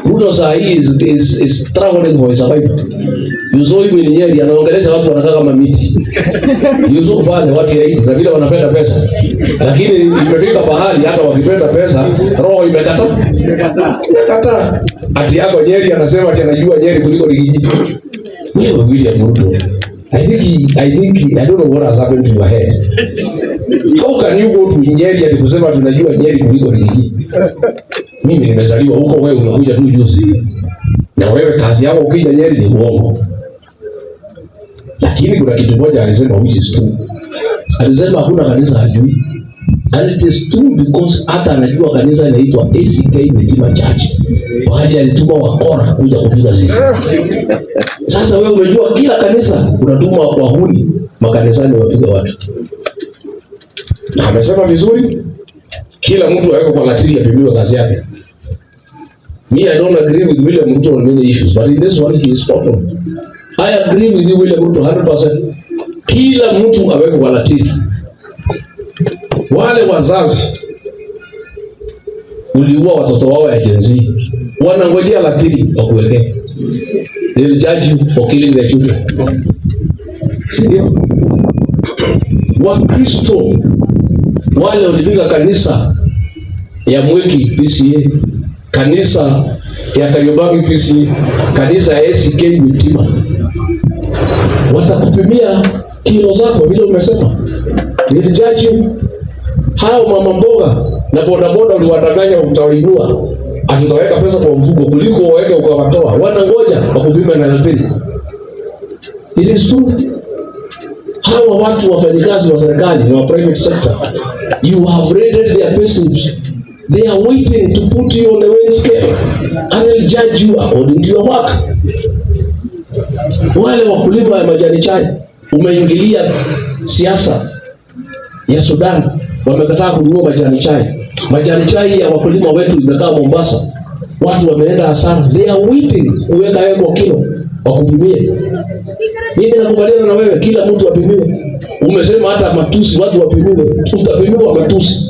Ruto saa hii is struggling for his survival. Yuzo hivi ni Nyeri anaongelesha watu wanakaa kama miti. Yuzo pale watu ya hii na vile wanapenda pesa. Lakini imefika bahali hata wakipenda pesa roho imekataa. Ati yako Nyeri anasema ati anajua Nyeri kuliko Rigiji. Wewe William Ruto. I don't know what has happened to your head. How can you go to Nyeri ati kusema tunajua Nyeri kuliko Rigiji? Mimi nimezaliwa huko, wewe unakuja tu juzi. Na wewe kazi yako ukija Nyeri ni uongo. Lakini kuna kitu moja alisema which is true. Alisema hakuna kanisa hajui. And it is true because hata anajua kanisa inaitwa ACK Redeemer Church. Baada alituma wakora kuja kupiga sisi. Sasa wewe umejua kila kanisa unatuma wahuni makanisani wapiga watu. Na amesema vizuri kila mtu aweko kwa latiri apimiwe kazi yake. Me, I don't agree with William Ruto on many issues, but in this one he is spot on. I agree with you William Ruto 100%. Kila mtu aweko kwa latiri. Wale wazazi uliua watoto wao ya Gen Z wanangojea latiri wakuweke. They will judge you for killing their children. Sindio? Wakristo wale walipiga kanisa ya Mwiki PCA, kanisa ya Kariobangi PCA, kanisa ya ACK Redeemer, watakupimia kilo zako vile umesema. They will judge you. Hao mama mboga na bodaboda uliwadanganya utawainua, atutaweka pesa kwa mfuko kuliko waweke ukawatoa. Wanangoja wakupima na latiri. It is true. Hawa watu wafanyikazi wa serikali na wa private sector, you have raided their payslips. They are waiting to put you on the weighing scale and they'll judge you according to your work. Wale wakulima ya majani chai, umeingilia siasa ya Sudan, wamekataa kununua majani chai. Majani chai ya wakulima wetu imekaa Mombasa, watu wameenda hasara. They are waiting uweka wewe kwa kilo wakupimie. Mimi nakubaliana na wewe, kila mtu apimiwe. Umesema hata matusi watu wapimiwe. Utapimiwa matusi.